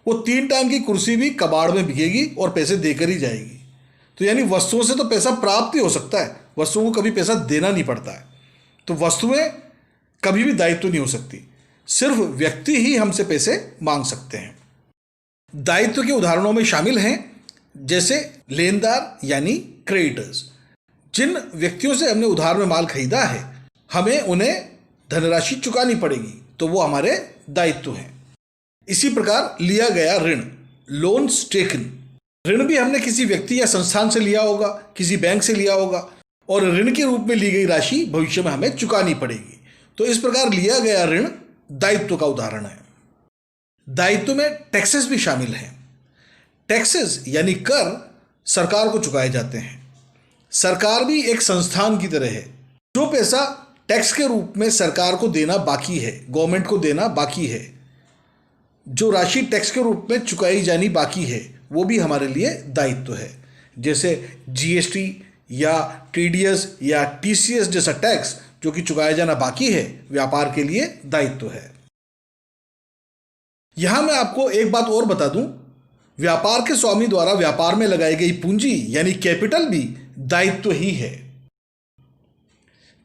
वो 3 टांग की कुर्सी भी कबाड़ में बिकेगी और पैसे देकर ही जाएगी। तो यानी वस्तुओं से तो पैसा प्राप्त ही हो सकता है, वस्तुओं को कभी पैसा देना नहीं पड़ता है। तो वस्तुएं कभी भी दायित्व नहीं हो सकती, सिर्फ व्यक्ति ही हमसे पैसे मांग सकते हैं। दायित्व के उदाहरणों में शामिल हैं जैसे लेनदार यानी क्रेडिटर्स। जिन व्यक्तियों से हमने उधार में माल खरीदा है, हमें उन्हें धनराशि चुकानी पड़ेगी, तो वो हमारे दायित्व हैं। इसी प्रकार लिया गया ऋण, लोन्स टेकन। ऋण भी हमने किसी व्यक्ति या संस्थान से लिया होगा, किसी बैंक से लिया होगा, और ऋण के रूप में ली गई राशि भविष्य में हमें चुकानी पड़ेगी। तो इस प्रकार लिया गया ऋण दायित्व का उदाहरण है। दायित्व में टैक्सेस भी शामिल हैं। टैक्सेस यानी कर सरकार को चुकाए जाते हैं। सरकार भी एक संस्थान की तरह है। जो पैसा टैक्स के रूप में सरकार को देना बाकी है, गवर्नमेंट को देना बाकी है, जो राशि टैक्स के रूप में चुकाई जानी बाकी है, वो भी हमारे लिए दायित्व है। जैसे जीएसटी या टीडीएस या टीसीएस जैसा टैक्स जो कि चुकाया जाना बाकी है, व्यापार के लिए दायित्व है। यहां मैं आपको एक बात और बता दूं, व्यापार के स्वामी द्वारा व्यापार में लगाई गई पूंजी यानी कैपिटल भी दायित्व ही है।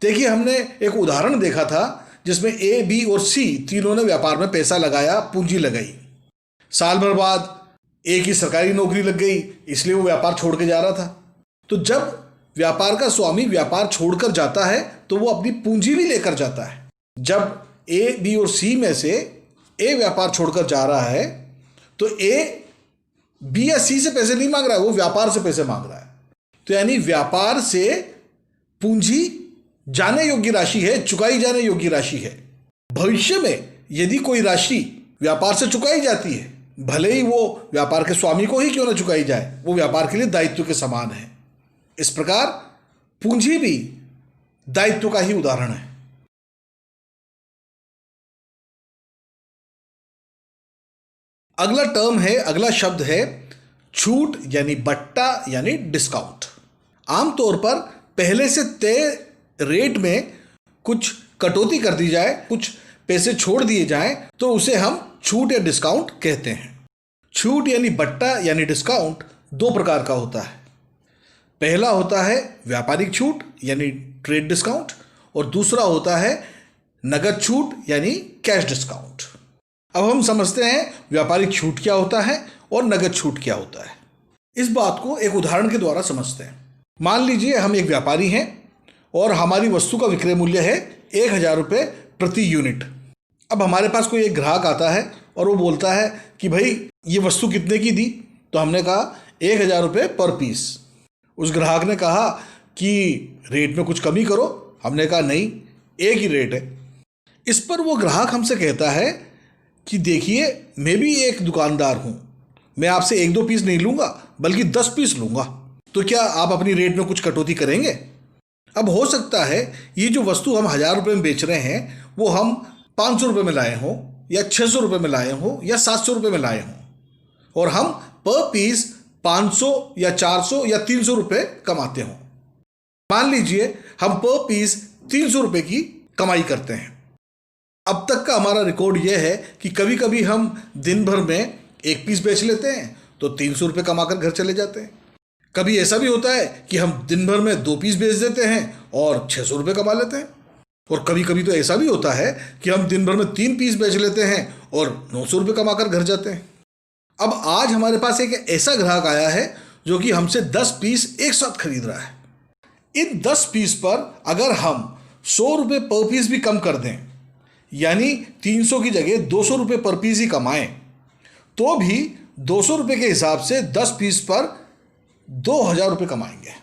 देखिए, हमने एक उदाहरण देखा था जिसमें ए, बी और सी तीनों ने व्यापार में पैसा लगाया, पूंजी लगाई। साल भर बाद ए की सरकारी नौकरी लग गई, इसलिए वो व्यापार छोड़ के जा रहा था। तो जब व्यापार का स्वामी व्यापार छोड़कर जाता है तो वो अपनी पूंजी भी लेकर जाता है। जब ए, बी और सी में से ए व्यापार छोड़कर जा रहा है तो ए बी या सी से पैसे नहीं मांग रहा है, वो व्यापार से पैसे मांग रहा है। तो यानी व्यापार से पूंजी जाने योग्य राशि है, चुकाई जाने योग्य राशि है। भविष्य में यदि कोई राशि व्यापार से चुकाई जाती है, भले ही वो व्यापार के स्वामी को ही क्यों ना चुकाई जाए, वो व्यापार के लिए दायित्व के समान है। इस प्रकार पूंजी भी दायित्व का ही उदाहरण है। अगला शब्द है छूट यानी बट्टा यानी डिस्काउंट। आमतौर पर पहले से तय रेट में कुछ कटौती कर दी जाए, कुछ पैसे छोड़ दिए जाएं, तो उसे हम छूट या डिस्काउंट कहते हैं। छूट यानी बट्टा यानी डिस्काउंट 2 प्रकार का होता है। पहला होता है व्यापारिक छूट यानी ट्रेड डिस्काउंट, और दूसरा होता है नगद छूट यानी कैश डिस्काउंट। अब हम समझते हैं व्यापारिक छूट क्या होता है और नगद छूट क्या होता है। इस बात को एक उदाहरण के द्वारा समझते हैं। मान लीजिए हम एक व्यापारी हैं और हमारी वस्तु का विक्रय मूल्य है 1000 रुपये प्रति यूनिट। अब हमारे पास कोई एक ग्राहक आता है और वो बोलता है कि भाई ये वस्तु कितने की दी? तो हमने कहा 1000 रुपये पर पीस। उस ग्राहक ने कहा कि रेट में कुछ कमी करो। हमने कहा नहीं, एक ही रेट है। इस पर वो ग्राहक हमसे कहता है कि देखिए, मैं भी एक दुकानदार हूँ, मैं आपसे 1-2 पीस नहीं लूँगा बल्कि 10 पीस लूँगा, तो क्या आप अपनी रेट में कुछ कटौती करेंगे? अब हो सकता है ये जो वस्तु हम 1000 रुपये में बेच रहे हैं वो हम 500 रुपये में लाए हों या 600 रुपये में लाए हों या 700 रुपये में लाए हों, और हम पर पीस 500 या 400 या 300 रुपये कमाते हों। मान लीजिए हम पर पीस 300 रुपये की कमाई करते हैं। अब तक का हमारा रिकॉर्ड यह है कि कभी कभी हम दिन भर में 1 पीस बेच लेते हैं तो 300 रुपये कमाकर घर चले जाते हैं। कभी ऐसा भी होता है कि हम दिन भर में 2 पीस बेच देते हैं और 600 रुपये कमा लेते हैं, और कभी कभी तो ऐसा भी होता है कि हम दिन भर में 3 पीस बेच लेते हैं और 900 रुपये कमाकर घर जाते हैं। अब आज हमारे पास एक ऐसा ग्राहक आया है जो कि हमसे 10 पीस एक साथ खरीद रहा है। इन 10 पीस पर अगर हम 100 रुपये पर पीस भी कम कर दें, यानी 300 की जगह 200 रुपये पर पीस ही कमाएं, तो भी 200 रुपये के हिसाब से 10 पीस पर 2000 रुपये कमाएंगे।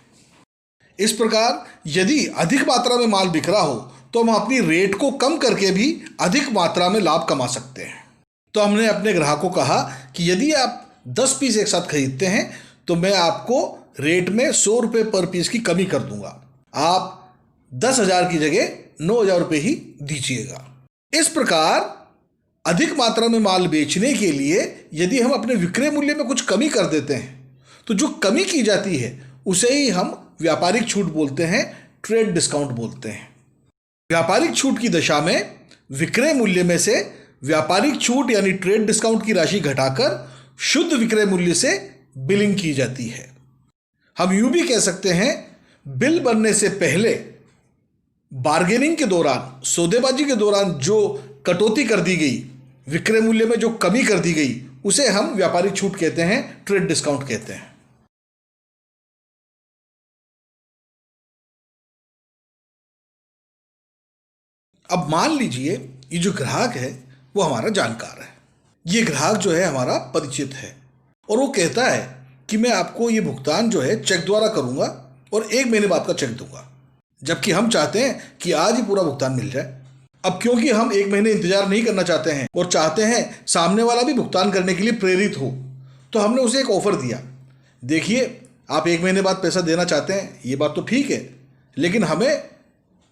इस प्रकार यदि अधिक मात्रा में माल बिक रहा हो तो हम अपनी रेट को कम करके भी अधिक मात्रा में लाभ कमा सकते हैं। तो हमने अपने ग्राहक को कहा कि यदि आप 10 पीस एक साथ खरीदते हैं तो मैं आपको रेट में 100 रुपये पर पीस की कमी कर दूंगा, आप 10,000 की जगह 9,000 रुपये ही दीजिएगा। इस प्रकार अधिक मात्रा में माल बेचने के लिए यदि हम अपने विक्रय मूल्य में कुछ कमी कर देते हैं तो जो कमी की जाती है उसे ही हम व्यापारिक छूट बोलते हैं, ट्रेड डिस्काउंट बोलते हैं। व्यापारिक छूट की दशा में विक्रय मूल्य में से व्यापारिक छूट यानी ट्रेड डिस्काउंट की राशि घटाकर शुद्ध विक्रय मूल्य से बिलिंग की जाती है। हम यूं भी कह सकते हैं, बिल बनने से पहले बार्गेनिंग के दौरान, सौदेबाजी के दौरान जो कटौती कर दी गई, विक्रय मूल्य में जो कमी कर दी गई, उसे हम व्यापारिक छूट कहते हैं, ट्रेड डिस्काउंट कहते हैं। अब मान लीजिए ये जो ग्राहक है वो हमारा जानकार है, ये ग्राहक जो है हमारा परिचित है और वो कहता है कि मैं आपको ये भुगतान जो है चेक द्वारा करूंगा और 1 महीने बाद का चेक दूंगा, जबकि हम चाहते हैं कि आज ही पूरा भुगतान मिल जाए। अब क्योंकि हम 1 महीने इंतजार नहीं करना चाहते हैं और चाहते हैं सामने वाला भी भुगतान करने के लिए प्रेरित हो, तो हमने उसे एक ऑफर दिया, देखिए आप 1 महीने बाद पैसा देना चाहते हैं, ये बात तो ठीक है, लेकिन हमें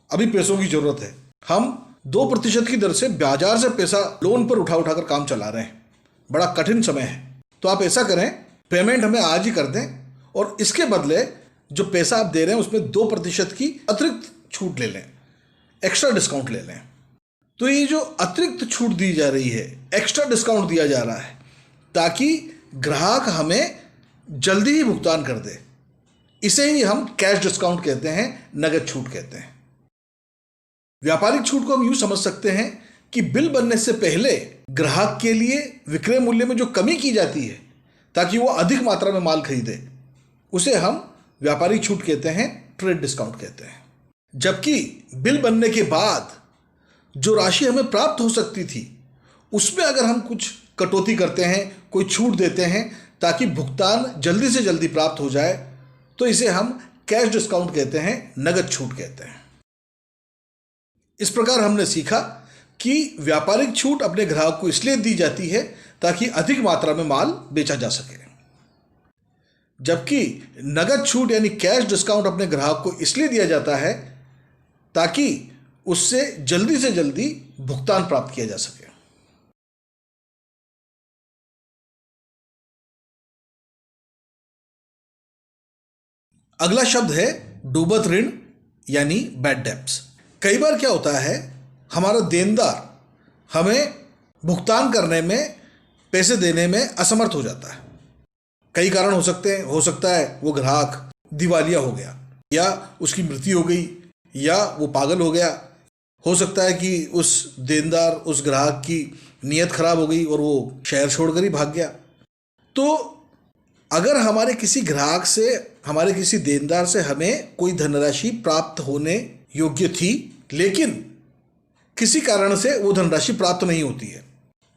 अभी पैसों की ज़रूरत है। हम 2% की दर से बाजार से पैसा लोन पर उठा कर काम चला रहे हैं, बड़ा कठिन समय है, तो आप ऐसा करें, पेमेंट हमें आज ही कर दें और इसके बदले जो पैसा आप दे रहे हैं उसमें 2% की अतिरिक्त छूट ले लें, एक्स्ट्रा डिस्काउंट ले लें। तो ये जो अतिरिक्त छूट दी जा रही है, एक्स्ट्रा डिस्काउंट दिया जा रहा है ताकि ग्राहक हमें जल्दी ही भुगतान कर दे, इसे ही हम कैश डिस्काउंट कहते हैं, नगद छूट कहते हैं। व्यापारिक छूट को हम यूं समझ सकते हैं कि बिल बनने से पहले ग्राहक के लिए विक्रय मूल्य में जो कमी की जाती है ताकि वो अधिक मात्रा में माल खरीदे, उसे हम व्यापारिक छूट कहते हैं, ट्रेड डिस्काउंट कहते हैं। जबकि बिल बनने के बाद जो राशि हमें प्राप्त हो सकती थी उसमें अगर हम कुछ कटौती करते हैं, कोई छूट देते हैं ताकि भुगतान जल्दी से जल्दी प्राप्त हो जाए, तो इसे हम कैश डिस्काउंट कहते हैं, नगद छूट कहते हैं। इस प्रकार हमने सीखा कि व्यापारिक छूट अपने ग्राहक को इसलिए दी जाती है ताकि अधिक मात्रा में माल बेचा जा सके, जबकि नगद छूट यानी कैश डिस्काउंट अपने ग्राहक को इसलिए दिया जाता है ताकि उससे जल्दी से जल्दी भुगतान प्राप्त किया जा सके। अगला शब्द है डूबत ऋण यानी बैड डेब्ट्स। कई बार क्या होता है, हमारा देनदार हमें भुगतान करने में, पैसे देने में असमर्थ हो जाता है। कई कारण हो सकते हैं, हो सकता है वो ग्राहक दिवालिया हो गया, या उसकी मृत्यु हो गई, या वो पागल हो गया, हो सकता है कि उस देनदार, उस ग्राहक की नीयत खराब हो गई और वो शहर छोड़कर ही भाग गया। तो अगर हमारे किसी ग्राहक से, हमारे किसी देनदार से हमें कोई धनराशि प्राप्त होने योग्य थी, लेकिन किसी कारण से वो धनराशि प्राप्त नहीं होती है,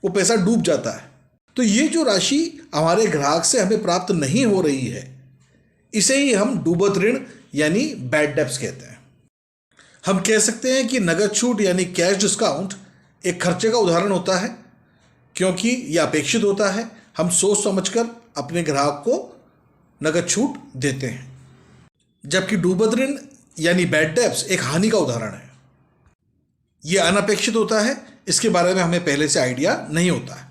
वो पैसा डूब जाता है, तो ये जो राशि हमारे ग्राहक से हमें प्राप्त नहीं हो रही है, इसे ही हम डूबत ऋण यानी बैड डेब्ट्स कहते हैं। हम कह सकते हैं कि नगद छूट यानी कैश डिस्काउंट एक खर्चे का उदाहरण होता है, क्योंकि यह अपेक्षित होता है, हम सोच समझकर अपने ग्राहक को नगद छूट देते हैं। जबकि डूबत ऋण यानी बैड डेब्ट्स एक हानि का उदाहरण है, यह अनपेक्षित होता है, इसके बारे में हमें पहले से आइडिया नहीं होता है।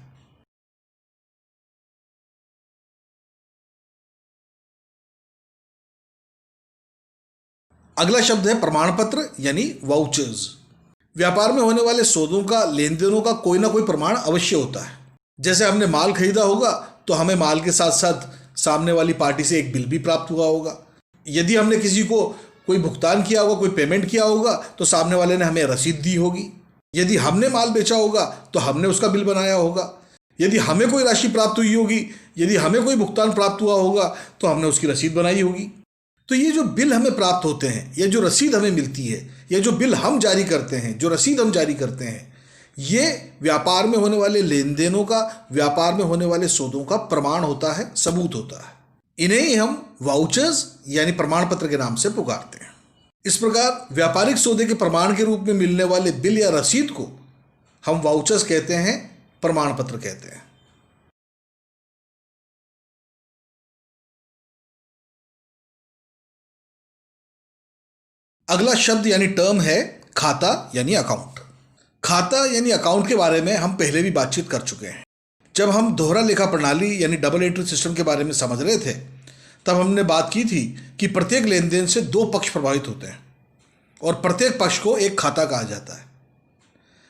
अगला शब्द है प्रमाण पत्र यानी वाउचर्स। व्यापार में होने वाले सौदों का, लेन देनों का कोई ना कोई प्रमाण अवश्य होता है। जैसे हमने माल खरीदा होगा तो हमें माल के साथ साथ सामने वाली पार्टी से एक बिल भी प्राप्त हुआ होगा। यदि हमने किसी को कोई भुगतान किया होगा, कोई पेमेंट किया होगा, तो सामने वाले ने हमें रसीद दी होगी। यदि हमने माल बेचा होगा तो हमने उसका बिल बनाया होगा। यदि हमें कोई राशि प्राप्त हुई होगी, यदि हमें कोई भुगतान प्राप्त हुआ होगा तो हमने उसकी रसीद बनाई होगी। तो ये जो बिल हमें प्राप्त होते हैं, या जो रसीद हमें मिलती है, या जो बिल हम जारी करते हैं, जो रसीद हम जारी करते हैं, ये व्यापार में होने वाले लेन देनों का, व्यापार में होने वाले सौदों का प्रमाण होता है, सबूत होता है। इन्हें ही हम वाउचर्स यानी प्रमाण पत्र के नाम से पुकारते हैं। इस प्रकार व्यापारिक सौदे के प्रमाण के रूप में मिलने वाले बिल या रसीद को हम वाउचर्स कहते हैं, प्रमाण पत्र कहते हैं। अगला शब्द यानी टर्म है खाता यानी अकाउंट। खाता यानी अकाउंट के बारे में हम पहले भी बातचीत कर चुके हैं। जब हम दोहरा लेखा प्रणाली यानी डबल एंट्री सिस्टम के बारे में समझ रहे थे तब हमने बात की थी कि प्रत्येक लेन देन से दो पक्ष प्रभावित होते हैं और प्रत्येक पक्ष को एक खाता कहा जाता है।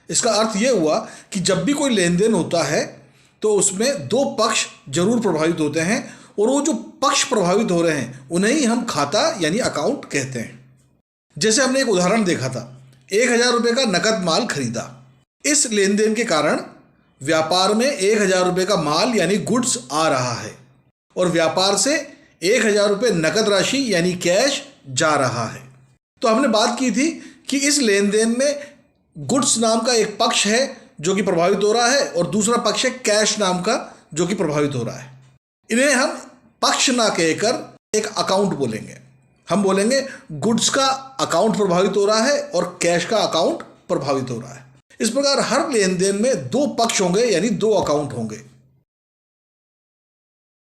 इसका अर्थ यह हुआ कि जब भी कोई लेन देन होता है तो उसमें दो पक्ष जरूर प्रभावित होते हैं और वो जो पक्ष प्रभावित हो रहे हैं उन्हें ही हम खाता यानी अकाउंट कहते हैं। जैसे हमने एक उदाहरण देखा था, 1,000 रुपये का नकद माल खरीदा। इस लेन देन के कारण व्यापार में 1,000 रुपये का माल यानी गुड्स आ रहा है और व्यापार से 1,000 रुपये नकद राशि यानी कैश जा रहा है। तो हमने बात की थी कि इस लेन देन में गुड्स नाम का एक पक्ष है जो कि प्रभावित हो रहा है और दूसरा पक्ष है कैश नाम का जो कि प्रभावित हो रहा है। इन्हें हम पक्ष ना कहकर एक अकाउंट बोलेंगे। हम बोलेंगे गुड्स का अकाउंट प्रभावित हो रहा है और कैश का अकाउंट प्रभावित हो रहा है। इस प्रकार हर लेन देन में दो पक्ष होंगे यानी दो अकाउंट होंगे।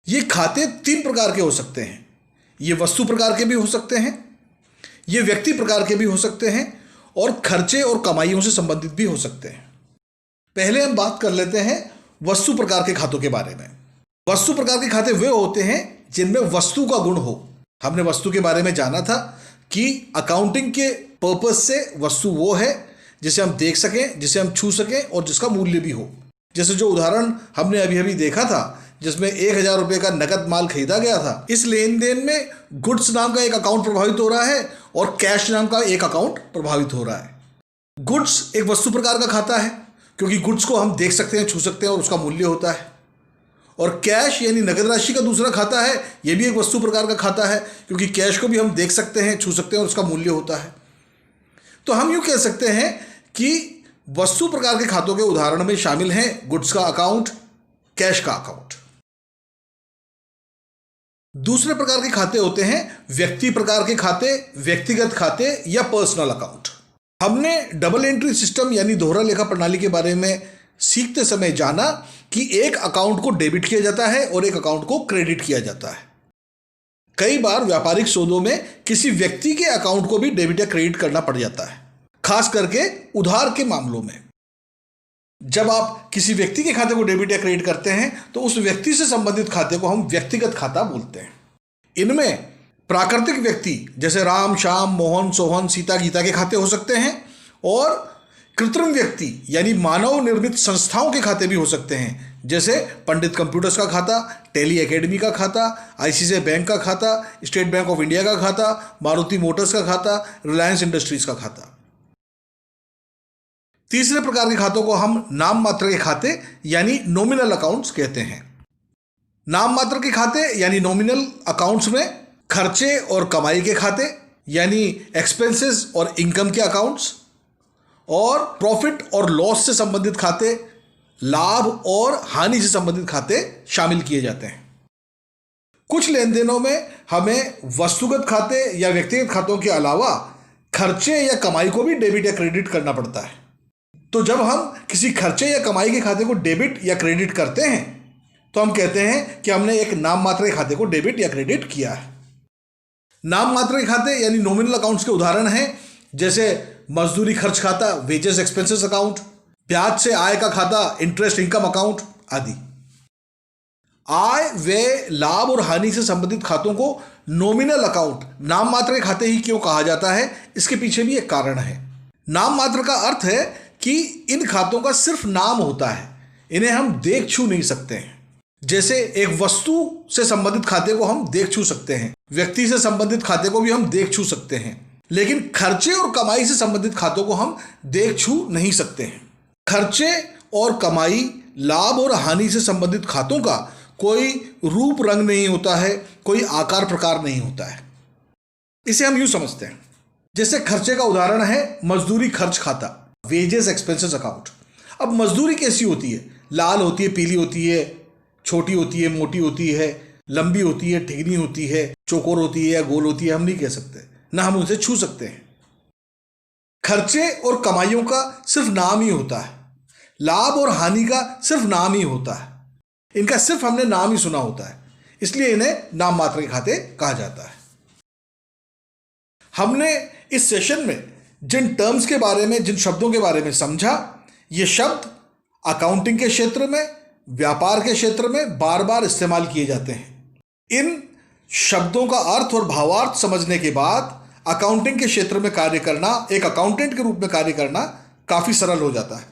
ये खाते तीन प्रकार के हो सकते हैं। ये वस्तु प्रकार के भी हो सकते हैं, ये व्यक्ति प्रकार के भी हो सकते हैं और खर्चे और कमाइयों से संबंधित भी हो सकते हैं। पहले हम बात कर लेते हैं वस्तु प्रकार के खातों के बारे में। वस्तु प्रकार के खाते वे होते हैं जिनमें वस्तु का गुण हो। हमने वस्तु के बारे में जाना था कि अकाउंटिंग के पर्पस से वस्तु वो है जिसे हम देख सकें, जिसे हम छू सकें और जिसका मूल्य भी हो। जैसे जो उदाहरण हमने अभी अभी देखा था जिसमें 1,000 रुपये का नकद माल खरीदा गया था, इस लेन देन में गुड्स नाम का एक अकाउंट प्रभावित हो रहा है और कैश नाम का एक अकाउंट प्रभावित हो रहा है। गुड्स एक वस्तु प्रकार का खाता है क्योंकि गुड्स को हम देख सकते हैं, छू सकते हैं और उसका मूल्य होता है। और कैश यानी नकद राशि का दूसरा खाता है, यह भी एक वस्तु प्रकार का खाता है क्योंकि कैश को भी हम देख सकते हैं, छू सकते हैं और उसका मूल्य होता है। तो हम यूँ कह सकते हैं कि वस्तु प्रकार के खातों के उदाहरण में शामिल हैं गुड्स का अकाउंट, कैश का अकाउंट। दूसरे प्रकार के खाते होते हैं व्यक्ति प्रकार के खाते, व्यक्तिगत खाते या पर्सनल अकाउंट। हमने डबल एंट्री सिस्टम यानी दोहरा लेखा प्रणाली के बारे में सीखते समय जाना कि एक अकाउंट को डेबिट किया जाता है और एक अकाउंट को क्रेडिट किया जाता है। कई बार व्यापारिक सौदों में किसी व्यक्ति के अकाउंट को भी डेबिट या क्रेडिट करना पड़ जाता है, खास करके उधार के मामलों में। जब आप किसी व्यक्ति के खाते को डेबिट या क्रेडिट करते हैं तो उस व्यक्ति से संबंधित खाते को हम व्यक्तिगत खाता बोलते हैं। इनमें प्राकृतिक व्यक्ति जैसे राम, श्याम, मोहन, सोहन, सीता, गीता के खाते हो सकते हैं और कृत्रिम व्यक्ति यानी मानव निर्मित संस्थाओं के खाते भी हो सकते हैं, जैसे पंडित कंप्यूटर्स का खाता, टेली एकेडमी का खाता, आईसीआईसीआई बैंक का खाता, स्टेट बैंक ऑफ इंडिया का खाता, मारुति मोटर्स का खाता, रिलायंस इंडस्ट्रीज का खाता। तीसरे प्रकार के खातों को हम नाम मात्र के खाते यानी नॉमिनल अकाउंट्स कहते हैं। नाम मात्र के खाते यानी नॉमिनल अकाउंट्स में खर्चे और कमाई के खाते यानी एक्सपेंसेस और इनकम के अकाउंट्स और प्रॉफिट और लॉस से संबंधित खाते, लाभ और हानि से संबंधित खाते शामिल किए जाते हैं। कुछ लेन देनों में हमें वस्तुगत खाते या व्यक्तिगत खातों के अलावा खर्चे या कमाई को भी डेबिट या क्रेडिट करना पड़ता है। तो जब हम किसी खर्चे या कमाई के खाते को डेबिट या क्रेडिट करते हैं तो हम कहते हैं कि हमने एक नाम मात्र के खाते को डेबिट या क्रेडिट किया है। नाम मात्र के खाते यानी नॉमिनल अकाउंट्स के उदाहरण हैं जैसे मजदूरी खर्च खाता, वेजेस एक्सपेंसेस अकाउंट, ब्याज से आय का खाता, इंटरेस्ट इनकम अकाउंट आदि। आय, व्यय, लाभ और हानि से संबंधित खातों को नॉमिनल अकाउंट, नाम मात्र के खाते ही क्यों कहा जाता है, इसके पीछे भी एक कारण है। नाम मात्र का अर्थ है कि इन खातों का सिर्फ नाम होता है, इन्हें हम देख छू नहीं सकते हैं। जैसे एक वस्तु से संबंधित खाते को हम देख छू सकते हैं, व्यक्ति से संबंधित खाते को भी हम देख छू सकते हैं, लेकिन खर्चे और कमाई से संबंधित खातों को हम देख छू नहीं सकते हैं। खर्चे और कमाई, लाभ और हानि से संबंधित खातों का कोई रूप रंग नहीं होता है, कोई आकार प्रकार नहीं होता है। इसे हम यूं समझते हैं, जैसे खर्चे का उदाहरण है मजदूरी खर्च खाता, वेजेस एक्सपेंसेस अकाउंट। अब मजदूरी कैसी होती है? लाल होती है, पीली होती है, छोटी होती है, मोटी होती है, लंबी होती है, ठिगनी होती है, चौकोर होती है या गोल होती है, हम नहीं कह सकते, ना हम उसे छू सकते हैं। खर्चे और कमाइयों का सिर्फ नाम ही होता है, लाभ और हानि का सिर्फ नाम ही होता है, इनका सिर्फ हमने नाम ही सुना होता है, इसलिए इन्हें नाम मात्र के खाते कहा जाता है। हमने इस सेशन में जिन टर्म्स के बारे में, जिन शब्दों के बारे में समझा, ये शब्द अकाउंटिंग के क्षेत्र में, व्यापार के क्षेत्र में बार बार इस्तेमाल किए जाते हैं। इन शब्दों का अर्थ और भावार्थ समझने के बाद अकाउंटिंग के क्षेत्र में कार्य करना, एक अकाउंटेंट के रूप में कार्य करना काफ़ी सरल हो जाता है।